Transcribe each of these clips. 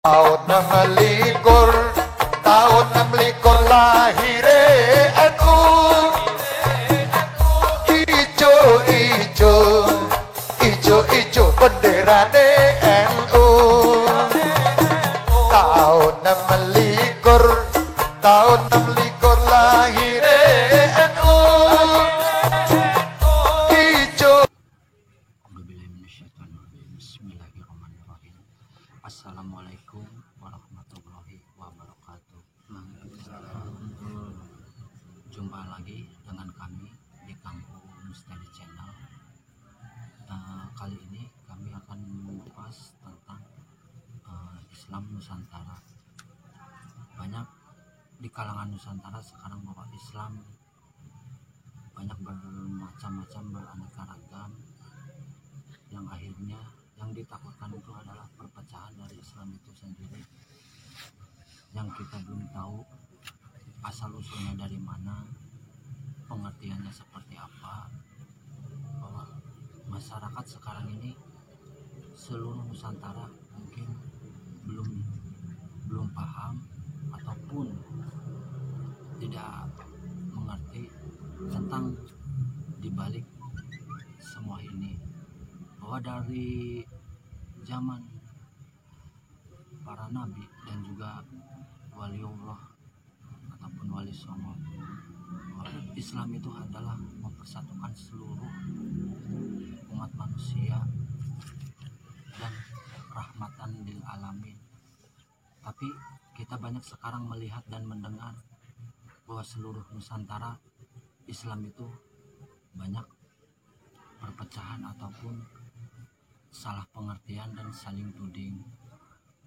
Tahun 26, tahun 26 lahir NU. Ijo ijo, ijo ijo benderane NU. Tahun 26, tahun 26 lahir NU. Ijo. Bismillahirrahmanirrahim. Assalamualaikum warahmatullahi wabarakatuh. Jumpa lagi dengan kami di Kampung Misteri Channel. Kali ini kami akan mengupas tentang Islam Nusantara. Banyak di kalangan Nusantara sekarang bahwa Islam banyak bermacam-macam, beraneka ragam, yang akhirnya yang ditakutkan itu adalah perpecahan dari Islam itu sendiri, yang kita belum tahu asal usulnya dari mana, pengertiannya seperti apa. Bahwa masyarakat sekarang ini seluruh Nusantara mungkin belum paham ataupun tidak mengerti tentang dibalik semua ini, bahwa dari zaman para nabi dan juga waliullah ataupun wali songo, Islam itu adalah mempersatukan seluruh umat manusia dan rahmatan lil alamin. Tapi kita banyak sekarang melihat dan mendengar bahwa seluruh Nusantara Islam itu banyak perpecahan ataupun salah pengertian dan saling tuding.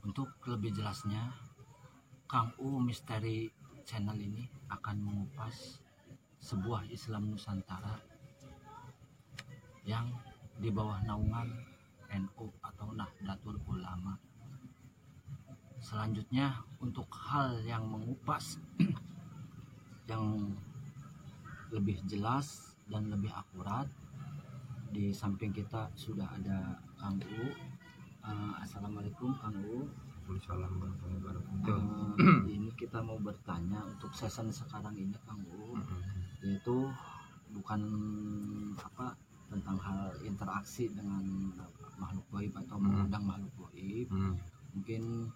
Untuk lebih jelasnya, Kang U Misteri Channel ini akan mengupas sebuah Islam Nusantara yang di bawah naungan NU atau Nahdlatul Ulama. Selanjutnya, untuk hal yang mengupas yang lebih jelas dan lebih akurat, di samping kita sudah ada Kang U. Assalamualaikum Kang U. Waalaikumsalam warahmatullahi wabarakatuh. Ini kita mau bertanya untuk season sekarang ini Kang U, yaitu bukan tentang hal interaksi dengan makhluk gaib atau mengundang makhluk gaib. Mungkin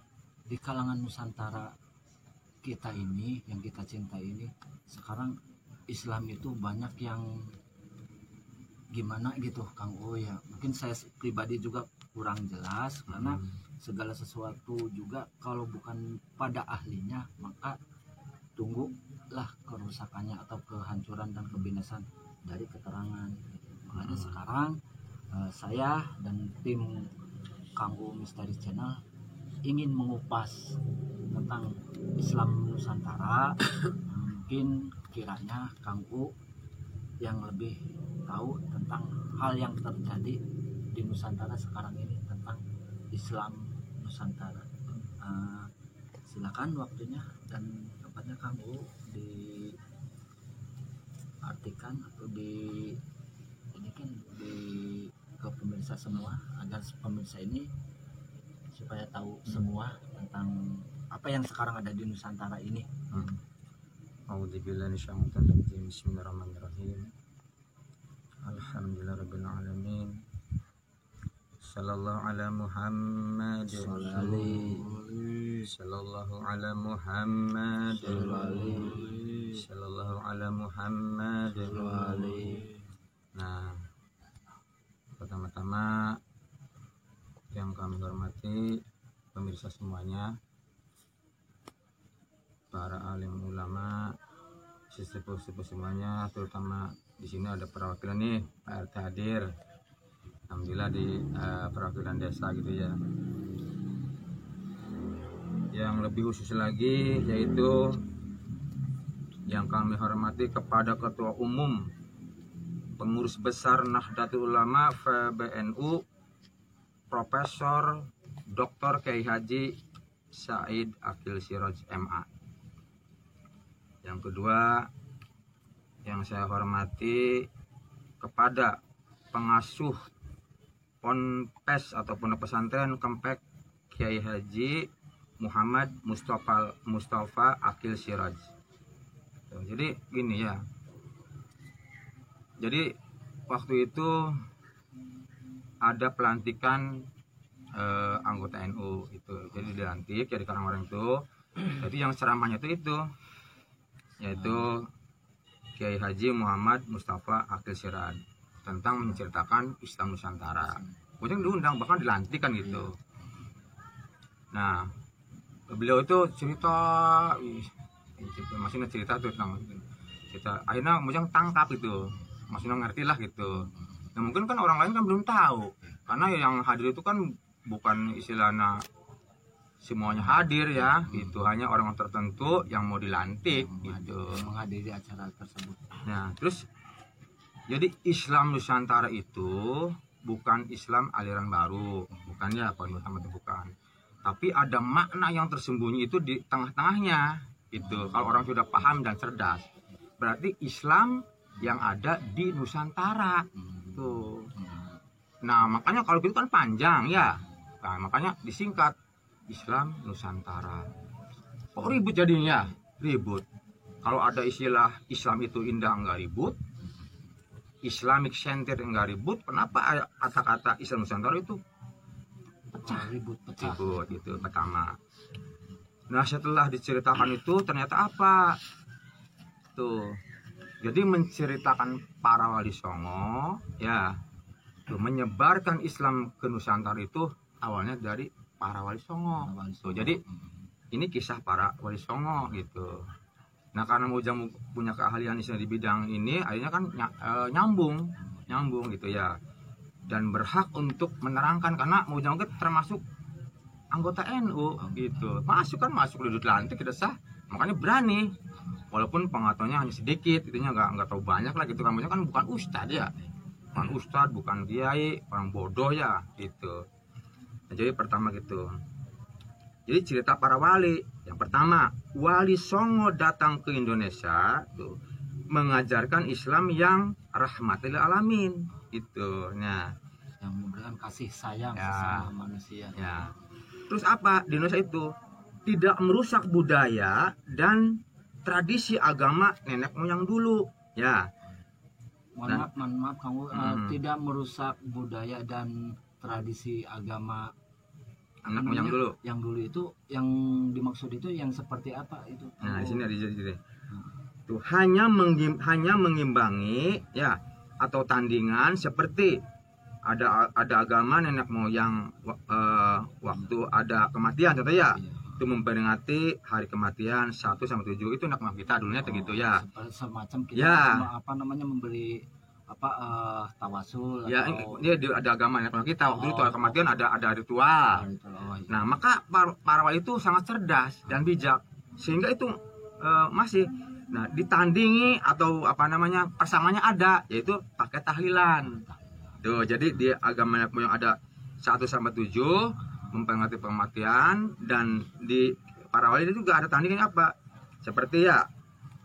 di kalangan Nusantara kita ini yang kita cintai ini, sekarang Islam itu banyak yang gimana gitu Kang U ya. Mungkin saya pribadi juga kurang jelas, karena segala sesuatu juga kalau bukan pada ahlinya maka tunggulah kerusakannya atau kehancuran dan kebinasan dari keterangan. Makanya sekarang saya dan tim Kang U Misteri Channel ingin mengupas tentang Islam Nusantara. Mungkin kiranya Kang U yang lebih tahu tentang hal yang terjadi di Nusantara sekarang ini tentang Islam Nusantara. Silakan waktunya dan tempatnya Kang U diartikan atau di ke pemirsa semua, agar pemirsa ini supaya tahu semua tentang apa yang sekarang ada di Nusantara ini. A'udzubillahi minasyaitonir rajim. Bismillahirrahmanirrahim. Alhamdulillahirabbil alamin. Sallallahu ala Muhammad. Sallallahu ala Muhammad. Sallallahu ala Muhammad. Nah, pertama-tama yang kami hormati pemirsa semuanya, para alim ulama, sesepuh-sepuh semuanya, terutama di sini ada perwakilan nih, Pak RT hadir, alhamdulillah, di perwakilan desa gitu ya. Yang lebih khusus lagi yaitu yang kami hormati kepada Ketua Umum Pengurus Besar Nahdlatul Ulama PBNU, Profesor Dr. Kiai Haji Said Akil Siraj MA. Yang kedua yang saya hormati kepada pengasuh Ponpes atau Pondok Pesantren Kempek Kiai Haji Muhammad Mustafa Akil Siraj. Tuh, jadi gini ya. Jadi waktu itu ada pelantikan anggota NU itu. Jadi dilantik jadi orang-orang itu. Jadi yang ceramahnya itu yaitu Kiai Haji Muhammad Mustafa Akil Siraj tentang menceritakan Islam Nusantara. Kemudian diundang, bahkan dilantik kan gitu. Nah, beliau itu cerita, maksudnya cerita tuh tentang cerita. Akhirnya kemudian tangkap gitu, maksudnya ngerti lah gitu. Nah, mungkin kan orang lain kan belum tahu, karena yang hadir itu kan bukan istilahnya semuanya hadir ya, itu hanya orang tertentu yang mau dilantik gitu, menghadiri acara tersebut. Nah, terus jadi Islam Nusantara itu bukan Islam aliran baru, bukannya poin utama itu bukan. Tapi ada makna yang tersembunyi itu di tengah-tengahnya. Itu kalau orang sudah paham dan cerdas, berarti Islam yang ada di Nusantara. Tuh. Nah, makanya kalau gitu kan panjang ya. Nah, makanya disingkat Islam Nusantara. Kok ribut jadinya? Ribut. Kalau ada istilah Islam itu indah enggak ribut, Islamic Center enggak ribut, kenapa kata-kata Islam Nusantara itu pecah? Ribut itu pertama. Nah, setelah diceritakan itu ternyata apa? Tuh. Jadi menceritakan para wali songo ya. Tuh, menyebarkan Islam ke Nusantara itu awalnya dari para wali songo. Tuh, jadi ini kisah para wali songo gitu. Nah, karena Mujang punya keahlian di bidang ini, akhirnya kan nyambung gitu ya. Dan berhak untuk menerangkan, karena Mujang termasuk anggota NU gitu. Masuk duduk lantik tidak sah, makanya berani. Walaupun pengetahuannya hanya sedikit, itunya nggak tahu banyak lah gitu. Mujang kan bukan ustadz ya, bukan kiai, orang bodoh ya gitu. Nah, jadi pertama gitu. Jadi cerita para wali. Yang pertama, Wali Songo datang ke Indonesia tuh, mengajarkan Islam yang rahmatil alamin itu. Nah, yang memberikan kasih sayang ya, sama manusia. Ya. Terus apa? Di Indonesia itu tidak merusak budaya dan tradisi agama nenek moyang dulu. Ya. Mohon maaf kamu tidak merusak budaya dan tradisi agama nenek moyang dulu. Yang dulu itu yang dimaksud itu yang seperti apa itu? Nah, di sini ada jadi. Tuh hanya mengimbangi ya atau tandingan seperti ada agama nenek moyang waktu ada kematian contoh ya. Itu memperingati hari kematian 1-7 itu nenek moyang kita dulunya gitu ya. Semacam kita ya. Memberi tawasul ya, atau dia ada agama nenek moyang kita waktu itu kematian ada ritual. Nah, maka para wali itu sangat cerdas dan bijak sehingga itu masih ditandingi atau pasangannya ada, yaitu pakai tahlilan. Tuh, jadi di agama nenek moyang ada 1-7 memperingati kematian, dan di para wali itu juga ada tandingannya apa? Seperti ya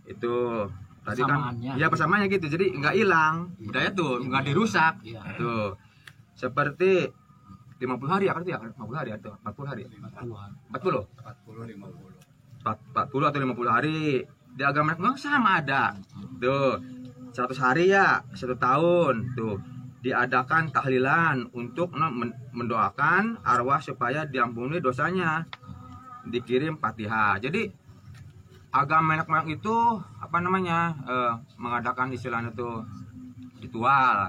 itu tadi kan ya persamaannya gitu, jadi nggak hilang budaya tuh, nggak dirusak tuh. Seperti 50 hari ya, 50 hari atau 40 hari 40 atau 50 hari di agama nenek sama ada tuh. 100 hari ya, 1 tahun tuh diadakan tahlilan untuk mendoakan arwah supaya diampuni dosanya, dikirim Fatihah. Jadi agama nenek moyang itu mengadakan istilahnya itu ritual.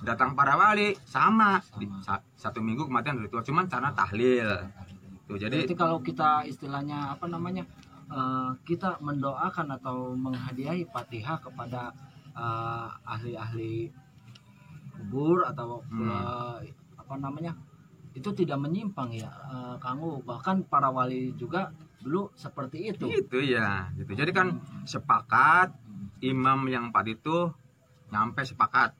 Datang para wali sama di 1 minggu kematian ritual, cuman cara tahlil. Tuh, jadi kalau kita istilahnya kita mendoakan atau menghadiahi Fatihah kepada ahli-ahli kubur atau itu tidak menyimpang ya, Kanggu. Bahkan para wali juga dulu seperti itu. Itu ya, gitu. Jadi kan sepakat imam yang 4 itu nyampe sepakat.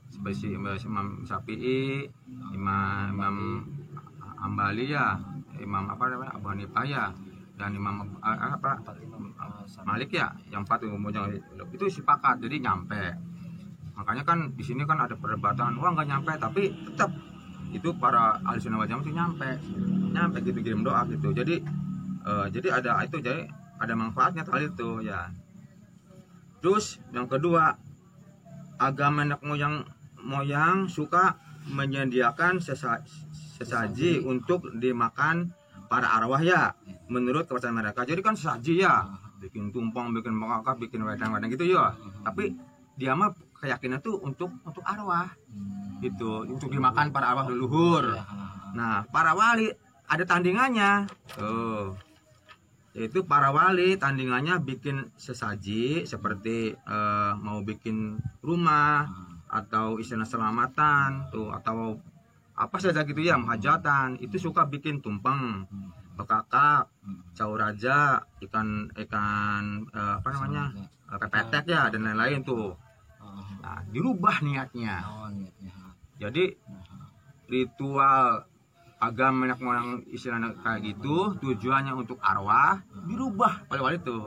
Seperti Imam Syafi'i, Imam Ambali ya, Imam Abu Hanifah ya, dan Imam Malik ya, yang 4 itu sepakat, jadi nyampe. Makanya kan di sini kan ada perdebatan, wah nggak nyampe, tapi tetap itu para ahli sunnah wal jamaah itu nyampe gitu, kirim doa gitu. Jadi Jadi ada itu, jadi ada manfaatnya hal itu ya. Terus yang kedua, agama nenek moyang suka menyediakan sesaji untuk dimakan para arwah ya, menurut kepercayaan mereka. Jadi kan sesaji ya, bikin tumpeng, bikin makakak, bikin wedang-wedang gitu ya. Tapi dia mah keyakinan tuh untuk arwah gitu, untuk dimakan para arwah leluhur. Nah, para wali ada tandingannya tuh, yaitu para wali tandingannya bikin sesaji seperti mau bikin rumah atau istilah selamatan tuh, atau apa saja gitu ya, hajatan itu suka bikin tumpeng, bekakak, caur raja, ikan apa namanya, pepetek ya, dan lain-lain tuh. Nah, dirubah niatnya. Jadi ritual agama nenek moyang istilahnya kayak gitu, tujuannya untuk arwah, dirubah oleh wali itu.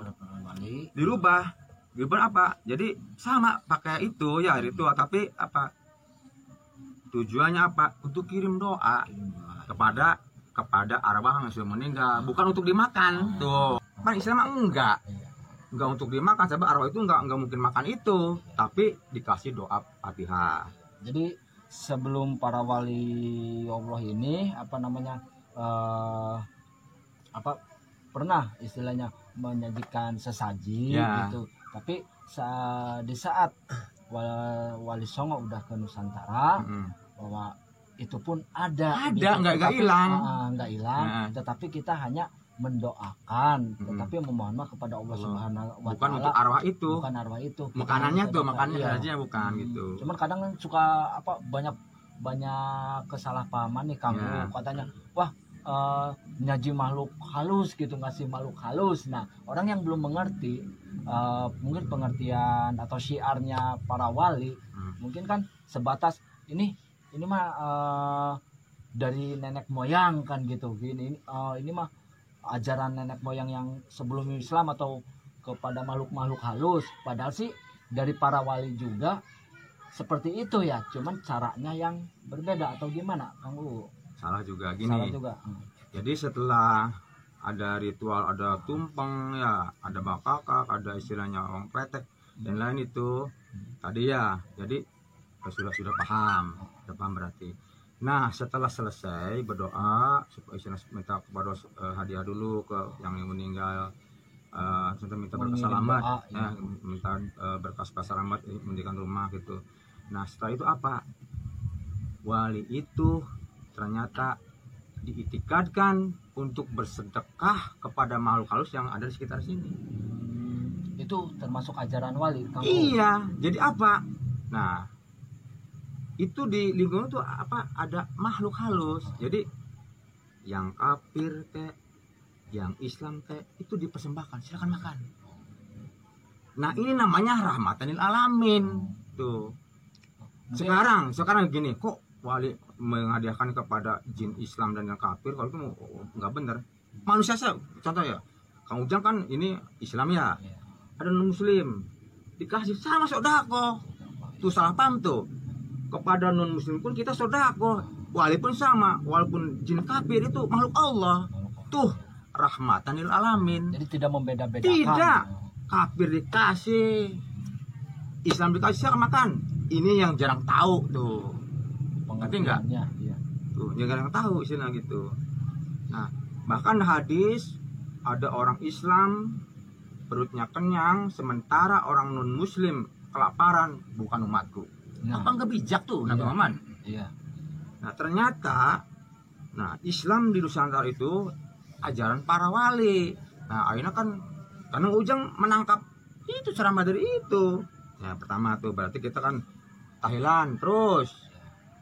Dirubah apa? Jadi sama pakai itu ya ritual, tapi apa? Tujuannya apa? Untuk kirim doa kepada arwah yang sudah meninggal, bukan untuk dimakan. Tuh, kan Islam enggak untuk dimakan, sebab arwah itu enggak mungkin makan itu, tapi dikasih doa Fatihah. Jadi sebelum para wali Allah ini pernah istilahnya menyajikan sesaji Ya. gitu, tapi di saat Wali Songo udah ke Nusantara, bahwa itu pun ada gitu, nggak hilang. nggak hilang, tetapi kita hanya mendoakan, tetapi memohon maaf kepada Allah Subhanahu wa Bukan Ta'ala, untuk arwah itu. bukan arwah itu. Makanannya tuh, Kita- makannya iya. aja bukan gitu. Cuman kadang kan suka banyak kesalahpahaman nih kamu, Ya. katanya wah nyaji makhluk halus gitu, ngasih makhluk halus. Nah, orang yang belum mengerti mungkin pengertian atau syiarnya para wali, mungkin kan sebatas ini mah dari nenek moyang kan gitu, ini mah ajaran nenek moyang yang sebelum Islam atau kepada makhluk-makhluk halus. Padahal sih dari para wali juga seperti itu ya, cuman caranya yang berbeda atau gimana, Kang U? Salah juga Salah gini. juga. Jadi setelah ada ritual, ada tumpeng ya, ada bakakak, ada istilahnya orang petek dan lain itu tadi ya. Jadi sudah paham berarti. Nah, setelah selesai berdoa, supaya minta kepada hadiah dulu ke yang meninggal, minta berkah selamat, Doa, ya, minta berkah selamat mendirikan rumah gitu. Nah, setelah itu apa? Wali itu ternyata diitikadkan untuk bersedekah kepada makhluk halus yang ada di sekitar sini. Itu termasuk ajaran wali, Kang U? Iya, jadi apa? Nah, itu di lingkungan tuh apa, ada makhluk halus. Jadi yang kafir teh, yang Islam teh, itu dipersembahkan, silakan makan. Nah, ini namanya rahmatan lil alamin tuh. Sekarang gini, kok wali menghadiahkan kepada jin Islam dan yang kafir? Kalau itu nggak benar. Manusia saya, contoh ya, Kang Ujang kan ini Islam ya, ada non Muslim, dikasih sama sodako, tuh salah paham tuh. Kepada non Muslim pun kita sodako, wali pun sama, walaupun jin kafir itu makhluk Allah, tuh rahmatan lil alamin. Jadi tidak membeda-bedakan. Tidak, kafir dikasih, Islam dikasih, silakan makan. Ini yang jarang tahu tuh. Ngerti nggak? Iya. Tuh, yang jarang tahu istilah gitu. Nah, bahkan hadis ada orang Islam perutnya kenyang, sementara orang non Muslim kelaparan, bukan umatku. Nah, Apa nggak bijak tuh Nabi Iya. Muhammad? iya. Nah, ternyata Islam di Nusantara itu ajaran para wali. Nah, akhirnya kan karena Ujang menangkap itu ceramah dari itu. Ya, pertama tuh berarti kita kan tahlilan terus.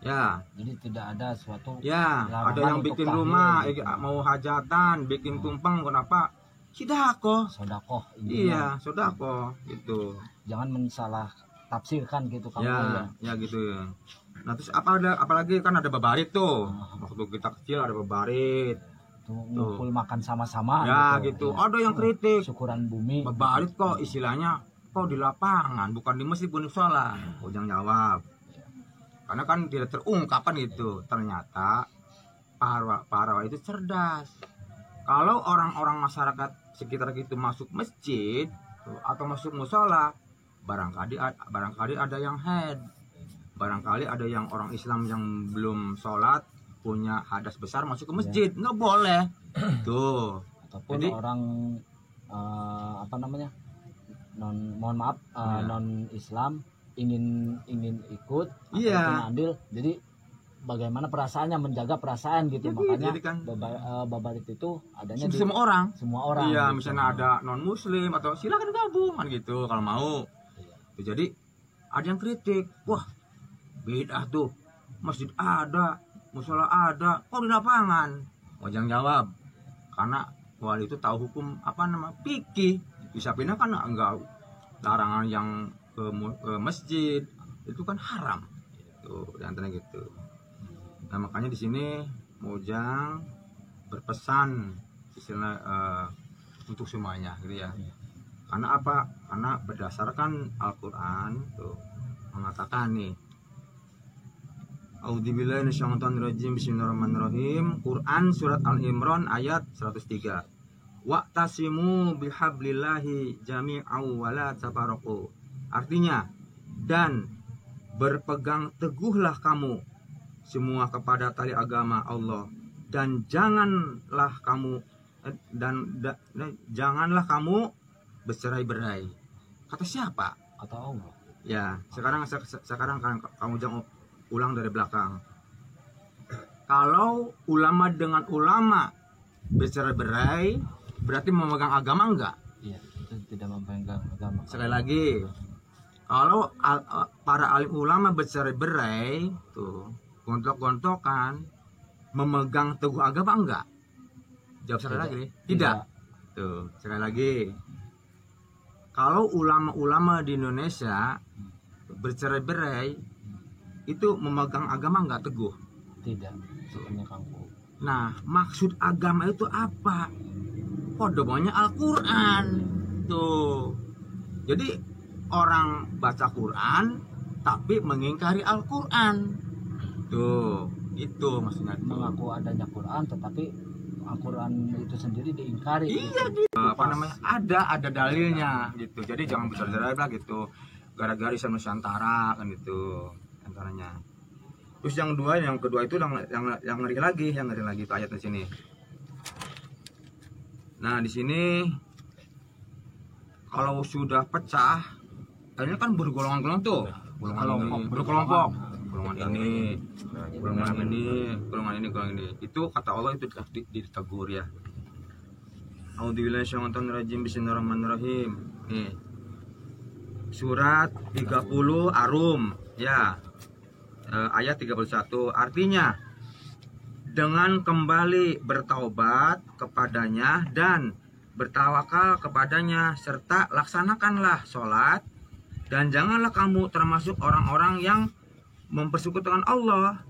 Ya, Jadi tidak ada suatu ya, larangan ada yang untuk bikin tahlil, rumah, gitu. mau hajatan, bikin tumpeng, kenapa? Sidako. Sodakoh. Iya, sodako gitu. Jangan mensalah tafsirkan gitu, Kang U, Ya, ya gitu ya. Nah, terus apalagi kan ada babarit tuh. Waktu kita kecil ada babarit. Tuh, ngumpul makan sama-sama Ya gitu. Ya. Ada yang kritik. Syukuran bumi. Babarit kok istilahnya kok di lapangan, bukan di masjid, bukan di sholat. Ujang jawab. Karena kan tidak terungkapkan itu. Ternyata para itu cerdas. Kalau orang-orang masyarakat sekitar itu masuk masjid tuh, atau masuk musola, barangkali ada yang head, barangkali ada yang orang Islam yang belum sholat punya hadas besar masuk ke masjid, nggak boleh tuh. Ataupun Jadi- orang apa namanya, mohon maaf, Iya. non Islam ingin ikut atau Iya. ingin andil, jadi bagaimana perasaannya, menjaga perasaan gitu. Jadi- Makanya jadi kan babarit itu adanya di semua orang. semua orang. Iya, gitu. misalnya ada non muslim atau silakan gabung kan gitu kalau mau. Jadi ada yang kritik, wah beda tuh, masjid ada, musola ada, kok di lapangan? Wajang jawab, karena wali itu tahu hukum fikih, bisa pindah kan enggak, larangan yang ke masjid itu kan haram, itu diantaranya gitu. Nah makanya di sini Mojang berpesan istilah untuk semuanya gitu ya. Karena apa? Karena berdasarkan Al-Quran tuh mengatakan nih, A'udzubillahi minasyaitonirrajim, bismillahirrahmanirrahim. Quran surat Al-Imran ayat 103. Wa'tasimu bihablillahi jami'an wa la tafarraqu. Artinya, dan berpegang teguhlah kamu semua kepada tali agama Allah, dan janganlah kamu janganlah kamu bercerai-berai. Kata siapa? Atau Allah. Ya, sekarang kan kamu jangan ulang dari belakang. Kalau ulama dengan ulama bercerai-berai, berarti memegang agama enggak? Iya, itu tidak memegang agama. Sekali lagi, kalau para alim ulama bercerai-berai, tuh gontok-gontokan, memegang teguh agama enggak? Jawab sekali Tidak. lagi. Tidak. Tuh, sekali lagi. Kalau ulama-ulama di Indonesia bercerai-berai, itu memegang agama enggak teguh? Tidak. Sebenarnya kamu. Nah, maksud agama itu apa? Podomanya Al-Quran. Tuh. Jadi orang baca Quran tapi mengingkari Al-Quran. Tuh, itu maksudnya. Mengaku adanya Quran, tetapi Al-Quran itu sendiri diingkari. Iya, apa namanya? Ada dalilnya gitu. Jadi jangan bercerai-berai lah gitu. Gara-gara Islam Nusantara kan gitu antaranya. Terus yang kedua itu yang ngeri lagi itu ayat di sini. Nah, di sini kalau sudah pecah, akhirnya kan bergolongan-golongan tuh. Berkelompok. Golongan ini, golongan ini. Itu kata Allah itu ditegur ya. A'udzubillahi minasyaitonir rajim, bismillahirrahmanirrahim. Nih. Surat 30 Arum ya. Ayat 31 artinya, dengan kembali bertaubat kepadanya dan bertawakal kepadanya, serta laksanakanlah sholat, dan janganlah kamu termasuk orang-orang yang mempersekutukan Allah.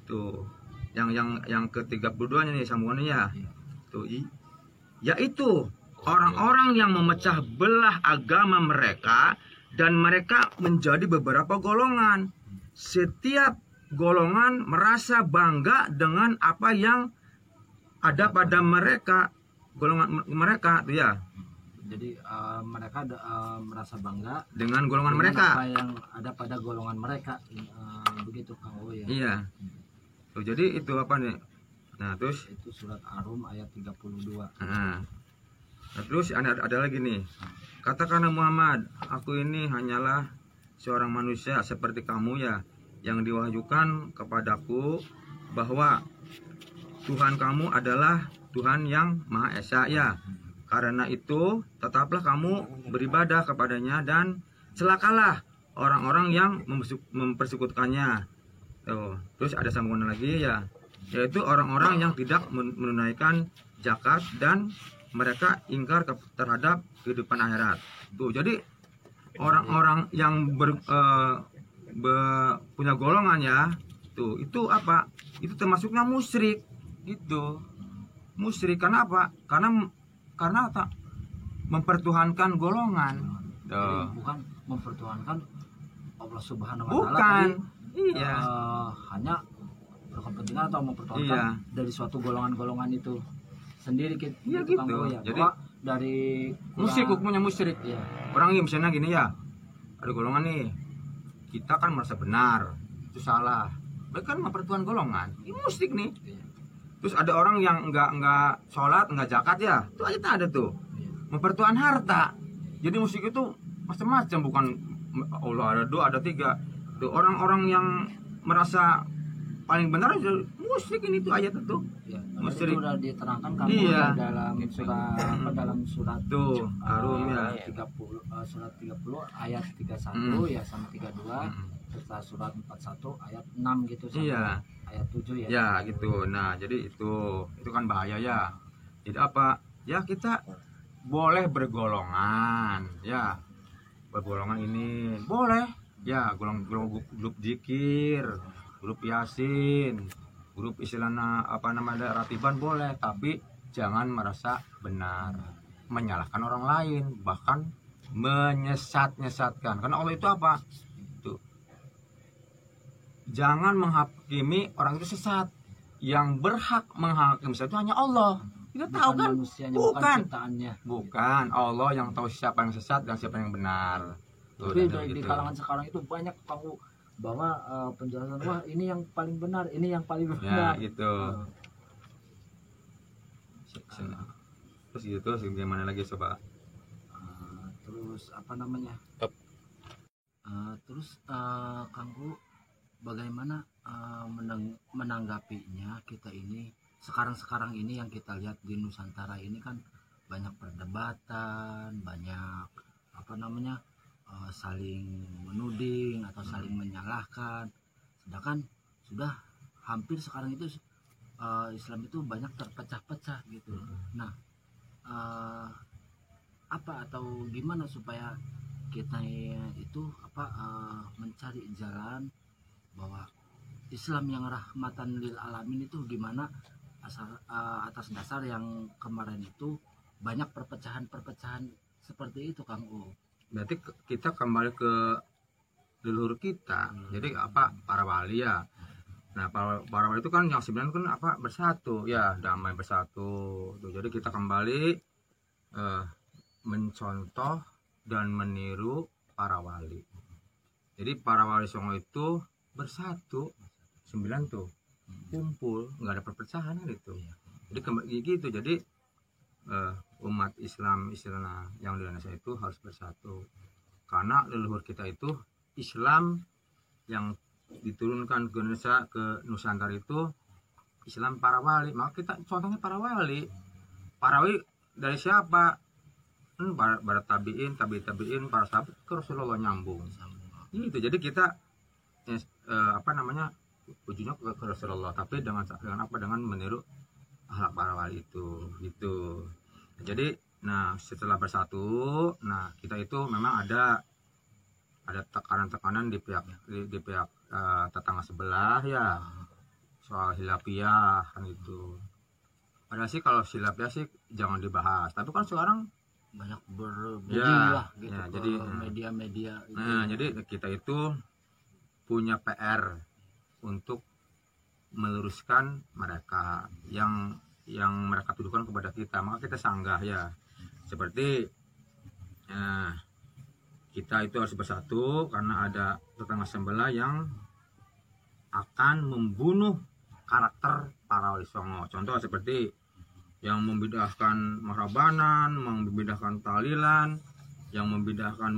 Tuh, yang ke-32 nih sambungannya ya. Tuh, yaitu orang-orang yang memecah belah agama mereka, dan mereka menjadi beberapa golongan. Setiap golongan merasa bangga dengan apa yang ada pada mereka, golongan mereka tuh ya. Jadi mereka merasa bangga Dengan golongan dengan mereka. apa yang ada pada golongan mereka. Begitu Kang O ya. Iya. Tuh, jadi itu apa nih? Nah, terus Itu surat Arum ayat 32. nah, terus ada lagi nih. Katakanlah Muhammad, aku ini hanyalah seorang manusia seperti kamu ya, yang diwahyukan kepadaku bahwa Tuhan kamu adalah Tuhan yang Maha Esa ya. Karena itu tetaplah kamu beribadah kepadanya, dan celakalah orang-orang yang mempersekutukannya. Tuh, terus ada sambungan lagi ya, yaitu orang-orang yang tidak menunaikan zakat dan mereka ingkar terhadap kehidupan akhirat. Tuh, jadi orang-orang yang punya golongan ya, tuh itu apa? Itu termasuknya musyrik. Itu musyrik karena apa? Karena tak mempertuhankan golongan. Jadi bukan mempertuhankan Allah Subhanahu wa taala. Bukan. Tapi, Iya. hanya berkepentingan atau mempertuhankan Iya. dari suatu golongan-golongan itu. sendiri gitu, Iya Kang gitu. Uu ya. Jadi, Bahwa dari Musrik, hukumnya musyrik. Iya. Orang ini misalnya gini ya, ada golongan nih, kita kan merasa benar, itu salah. Mereka kan mempertuan golongan, ini musyrik nih. Iya. Terus ada orang yang nggak sholat, nggak zakat ya, itu aja ada tuh, mempertuan harta. Jadi musyrik itu macam-macam, bukan Allah ada dua, ada tiga. Tuh orang-orang yang merasa paling benar aja musyrik ini tuh ayat itu. Ya, Musyrik. itu udah diterangkan kamu Iya. dalam surat apa, dalam surat Tuh, Arum ya. 30 surat 30 ayat 31 ya sama 32 Mm. serta surat 41 ayat 6 gitu sampai Iya. ayat 7 ya. Ya gitu. Nah jadi itu kan bahaya ya. Jadi apa? Ya kita boleh bergolongan, ya bergolongan ini boleh. Ya golong grup zikir, grup yasin, grup istilahnya apa namanya ratiban boleh, tapi jangan merasa benar, menyalahkan orang lain, bahkan menyesat-nyesatkan. Karena Allah itu apa? Itu jangan menghakimi orang itu sesat. Yang berhak menghakimi sesat itu hanya Allah. Kita tahu Bukan kan? manusianya, bukan Bukan. ciptaannya. Bukan, Allah yang tahu siapa yang sesat dan siapa yang benar. Tuh, Tapi dan di gitu. kalangan sekarang itu banyak kamu bahwa penjelasan wah ini yang paling benar, ini yang paling Ya benar. gitu. Terus gitu, terus gimana lagi coba? Terus apa namanya? Terus Kangku bagaimana menanggapinya kita ini sekarang ini yang kita lihat di Nusantara ini kan banyak perdebatan, banyak apa namanya saling menuding atau saling menyalahkan, sedangkan sudah hampir sekarang itu Islam itu banyak terpecah-pecah gitu. Nah, apa atau gimana supaya kita itu apa mencari jalan bahwa Islam yang rahmatan lil alamin itu gimana atas dasar yang kemarin itu banyak perpecahan seperti itu, Kang U. Berarti kita kembali ke leluhur kita. Jadi apa? Para wali ya. Nah, para wali itu kan yang sebenarnya kan apa? Bersatu ya, damai bersatu. Tuh, jadi kita kembali mencontoh dan meniru para wali. Jadi para wali Songo itu bersatu, 9 tuh kumpul, nggak ada perpecahan gitu. Jadi kembali gitu. Jadi umat Islam yang di Indonesia itu harus bersatu karena leluhur kita itu Islam yang diturunkan ke Indonesia, ke Nusantara itu Islam para wali. Maka kita contohnya para wali dari siapa? Para tabiin, para sahabat ke Rasulullah nyambung. Gitu. Jadi kita apa namanya ujungnya ke Rasulullah, tapi dengan apa? Dengan meniru akhlak para wali itu. Gitu. Jadi, nah setelah bersatu, nah kita itu memang ada tekanan-tekanan di pihak tetangga sebelah ya, soal hilafiyah kan itu. Padahal sih kalau hilafiyah sih jangan dibahas, tapi kan sekarang Banyak ya, lah gitu ya, ke jadi media-media gitu. nah, jadi kita itu punya PR untuk meluruskan mereka yang mereka tuduhkan kepada kita, maka kita sanggah ya. Seperti kita itu harus bersatu karena ada tetangga sebelah yang akan membunuh karakter para wali Songo. Contoh seperti yang membidahkan mahrabanan, membidahkan tahlilan, yang membidahkan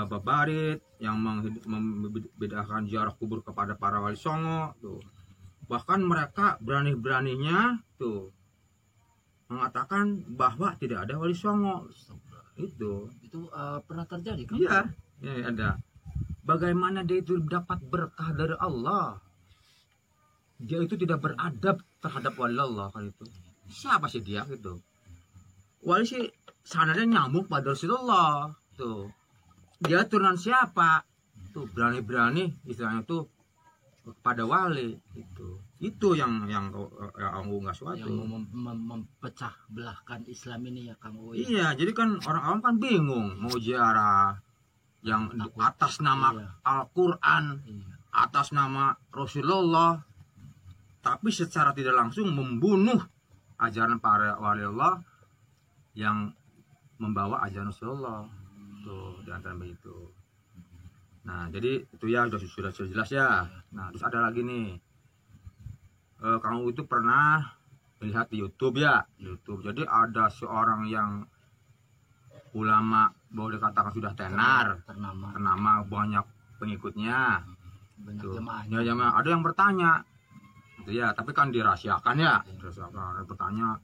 babarit, yang membidahkan ziarah kubur kepada para wali Songo tuh. Bahkan mereka berani-beraninya tuh mengatakan bahwa tidak ada wali Songo. Itu Pernah terjadi kan? iya, ya ada. Bagaimana dia itu dapat berkah dari Allah? Dia itu tidak beradab terhadap wali Allah kan itu. Siapa sih dia gitu? Wali sih sanadnya nyambung pada Rasulullah tuh. Dia turunan siapa? Tuh berani-berani istilahnya tuh pada wali itu yang aku nggak suatu, Yang mempecah belahkan Islam ini ya, Kang Uy. iya. Jadi kan orang awam kan bingung mau ziarah yang atas nama Al-Quran, atas nama Rasulullah, tapi secara tidak langsung membunuh ajaran para wali Allah yang membawa ajaran Rasulullah tuh di antara begitu. Nah jadi itu ya sudah jelas ya. Nah terus ada lagi nih, Kang U itu pernah melihat di YouTube ya, YouTube. Jadi ada seorang yang ulama boleh dikatakan sudah tenar, ternama banyak pengikutnya. Banyak Tuh. jemaahnya. Ya, jemaah. Ada yang bertanya, gitu ya. Tapi kan dirahasiakan ya. Dirahasiakan. Ada bertanya,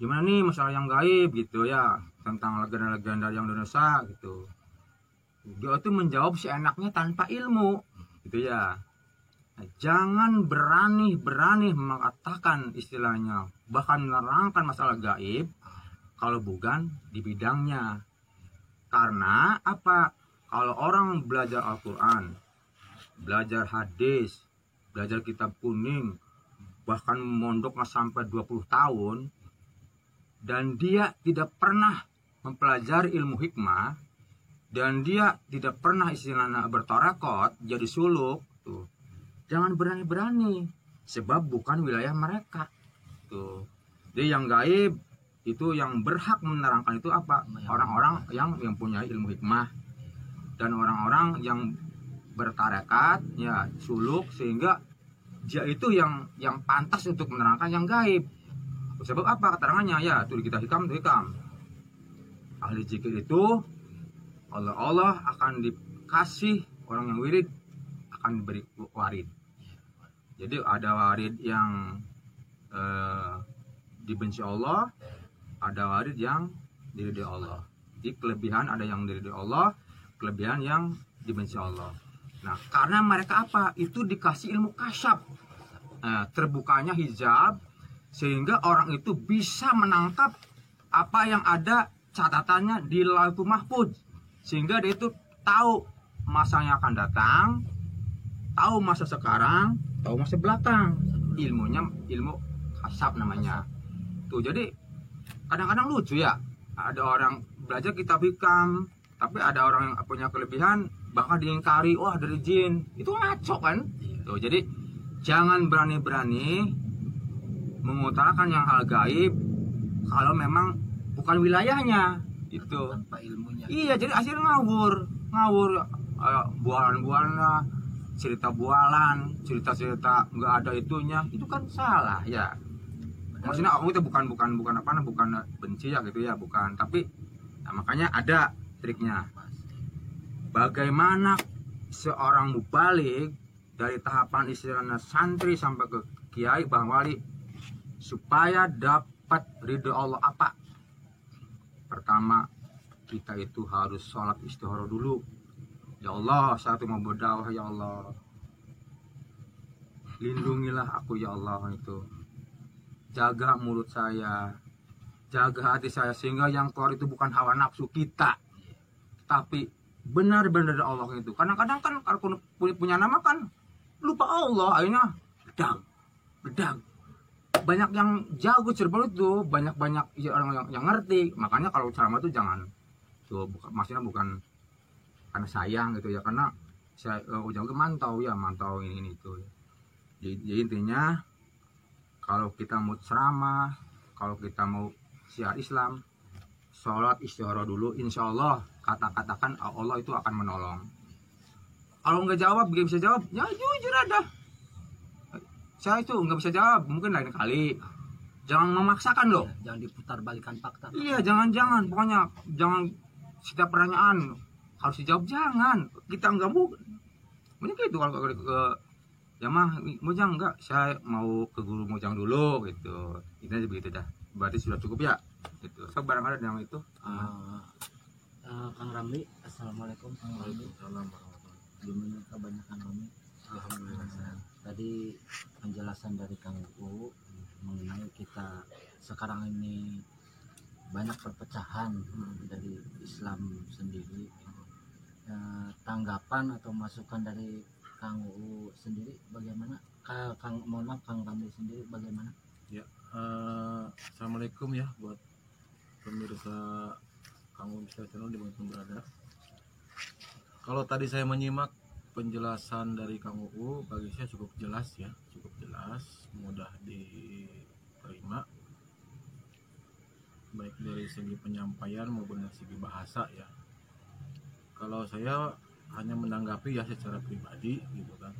gimana nih masalah yang gaib gitu ya, tentang legenda-legenda yang Indonesia gitu. Dia itu menjawab seenaknya tanpa ilmu, gitu ya. Nah, jangan berani mengatakan istilahnya, bahkan menerangkan masalah gaib kalau bukan di bidangnya. Karena apa? Kalau orang belajar Al-Quran, belajar hadis, belajar kitab kuning, bahkan mondoknya sampai 20 tahun, dan dia tidak pernah mempelajari ilmu hikmah, dan dia tidak pernah istilahnya bertorekot, jadi suluk, tuh. Jangan berani-berani, sebab bukan wilayah mereka. Tuh. Jadi yang gaib itu yang berhak menerangkan itu apa? Orang-orang yang punya ilmu hikmah dan orang-orang yang bertarekat ya suluk, sehingga dia itu yang pantas untuk menerangkan yang gaib. Sebab apa keterangannya? Ya itu kita hikam. Ahli zikir itu Allah akan dikasih, orang yang wirid akan diberi warid. Jadi ada warid yang dibenci Allah, ada warid yang diridhoi Allah. Jadi kelebihan ada yang diridhoi Allah, kelebihan yang dibenci Allah. Nah, karena mereka apa? Itu dikasih ilmu kasyaf. Terbukanya hijab, sehingga orang itu bisa menangkap apa yang ada catatannya di Lauhul Mahfuz. Sehingga dia itu tahu masanya akan datang, tahu masa sekarang, tahu masa belakang. Ilmunya ilmu kasyaf namanya. Tuh, jadi kadang-kadang lucu ya. Ada orang belajar kitab hikam, tapi ada orang yang punya kelebihan bahkan diingkari, wah dari jin. Itu ngaco kan? Tuh, jadi jangan berani-berani mengutarakan yang hal gaib kalau memang bukan wilayahnya. Itu Tanpa ilmunya. iya, jadi akhirnya ngawur bualan-bualan, cerita bualan, cerita nggak ada itunya, itu kan salah ya. Maksudnya aku itu bukan benci ya gitu ya, bukan, tapi nah, makanya ada triknya. Bagaimana seorang mubalik dari tahapan istilahnya santri sampai ke kiai bang wali supaya dapat ridho Allah apa? Pertama, kita itu harus sholat istihara dulu. Ya Allah, saat mau berdakwah, ya Allah, lindungilah aku ya Allah, itu jaga mulut saya, jaga hati saya, sehingga yang keluar itu bukan hawa nafsu kita, tapi benar-benar dari Allah itu. Kadang-kadang kan kalau punya nama kan lupa Allah, akhirnya bedang. Banyak yang jago ceramah itu, banyak ya orang yang ngerti. Makanya kalau ceramah itu jangan tuh, maksudnya bukan karena sayang gitu ya, karena saya ujung mantau ini itu. Jadi intinya kalau kita mau ceramah, kalau kita mau syiar Islam, sholat istihara dulu, insya Allah kata-katakan Allah itu akan menolong. Kalau nggak jawab, nggak bisa jawab, ya jujur ada. Saya itu nggak bisa jawab, mungkin lain kali. Jangan memaksakan loh. Jangan diputar balikan fakta. Iya, jangan, pokoknya jangan setiap pertanyaan harus dijawab, jangan. Kita nggak mau. Mungkin gitu kalau ke ya mah Mojang enggak, saya mau ke guru Mojang dulu gitu. Ini begitu dah. Berarti sudah cukup ya. Gitu. So barangkali yang itu. Kang Ramli, assalamualaikum Kang Ramli. Gimana kebanyakan Ramli? Tadi penjelasan dari Kang U mengenai kita sekarang ini banyak perpecahan dari Islam sendiri. Tanggapan atau masukan dari Kang U sendiri bagaimana? Mohon maaf, Kang Ramli sendiri bagaimana? Ya, assalamualaikum ya buat pemirsa Kang U channel dimanapun berada. Kalau tadi saya menyimak penjelasan dari Kang U, bagi saya cukup jelas ya, mudah diterima. baik dari segi penyampaian maupun dari segi bahasa ya. Kalau saya hanya menanggapi ya secara pribadi gitu kan.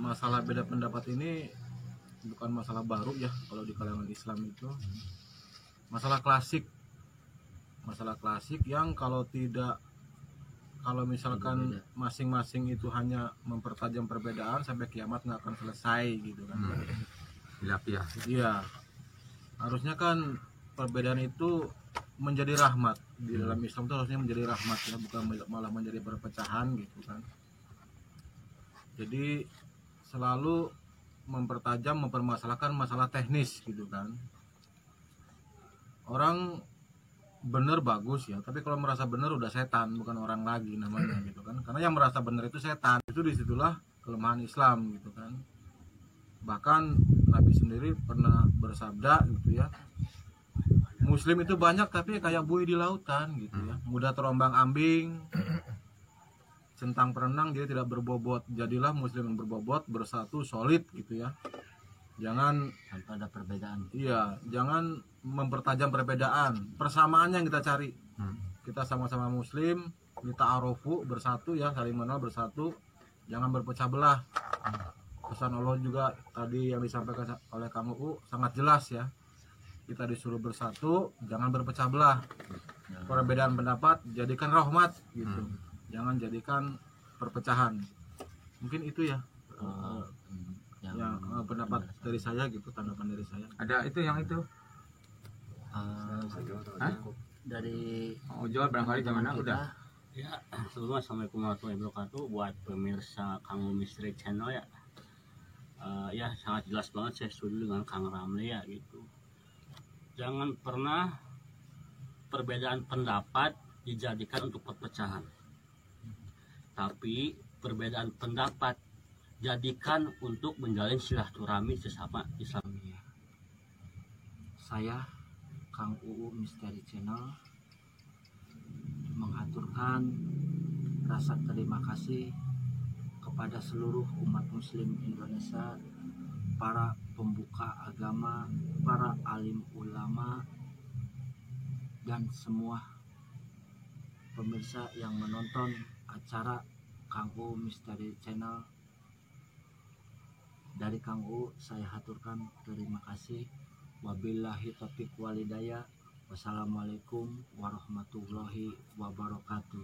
Masalah beda pendapat ini bukan masalah baru ya kalau di kalangan Islam itu. Masalah klasik yang kalau misalkan masing-masing itu hanya mempertajam perbedaan sampai kiamat nggak akan selesai gitu kan. Ya. Iya, harusnya kan perbedaan itu menjadi rahmat. Di dalam Islam itu harusnya menjadi rahmat ya, bukan malah menjadi perpecahan gitu kan. Jadi selalu mempermasalahkan masalah teknis gitu kan. Orang bener bagus ya, tapi kalau merasa bener udah setan, bukan orang lagi namanya gitu kan. Karena yang merasa bener itu setan. Itu disitulah kelemahan Islam gitu kan. Bahkan Nabi sendiri pernah bersabda gitu ya, Muslim itu banyak tapi kayak buih di lautan gitu ya, mudah terombang ambing, centang perenang dia tidak berbobot. Jadilah Muslim yang berbobot, bersatu, solid gitu ya. Jangan tanpa ada perbedaan. Iya, jangan mempertajam perbedaan. Persamaan yang kita cari. Kita sama-sama Muslim, kita arofu, bersatu ya, saling mengenal, bersatu. Jangan berpecah belah. Pesan Allah juga tadi yang disampaikan oleh Kang UU sangat jelas ya. Kita disuruh bersatu, jangan berpecah belah. Perbedaan pendapat jadikan rahmat gitu. Jangan jadikan perpecahan. Mungkin itu ya. Yang pendapat dari saya gitu, tanggapan dari saya. Ada itu yang itu. Dari Ojol barangkali zaman now udah. Ya, sebelumnya assalamualaikum warahmatullahi wabarakatuh buat pemirsa Kang Misteri Channel ya. Ya sangat jelas banget saya setuju dengan Kang Ramli ya gitu. Jangan pernah perbedaan pendapat dijadikan untuk perpecahan. Tapi perbedaan pendapat jadikan untuk menjalin silaturahmi sesama Islam. saya Kang UU Misteri Channel mengaturkan rasa terima kasih kepada seluruh umat muslim Indonesia, para pembuka agama, para alim ulama, dan semua pemirsa yang menonton acara Kang UU Misteri Channel. Dari Kang UU saya haturkan terima kasih. Wabillahi taufiq walhidayah. Wassalamualaikum warahmatullahi wabarakatuh.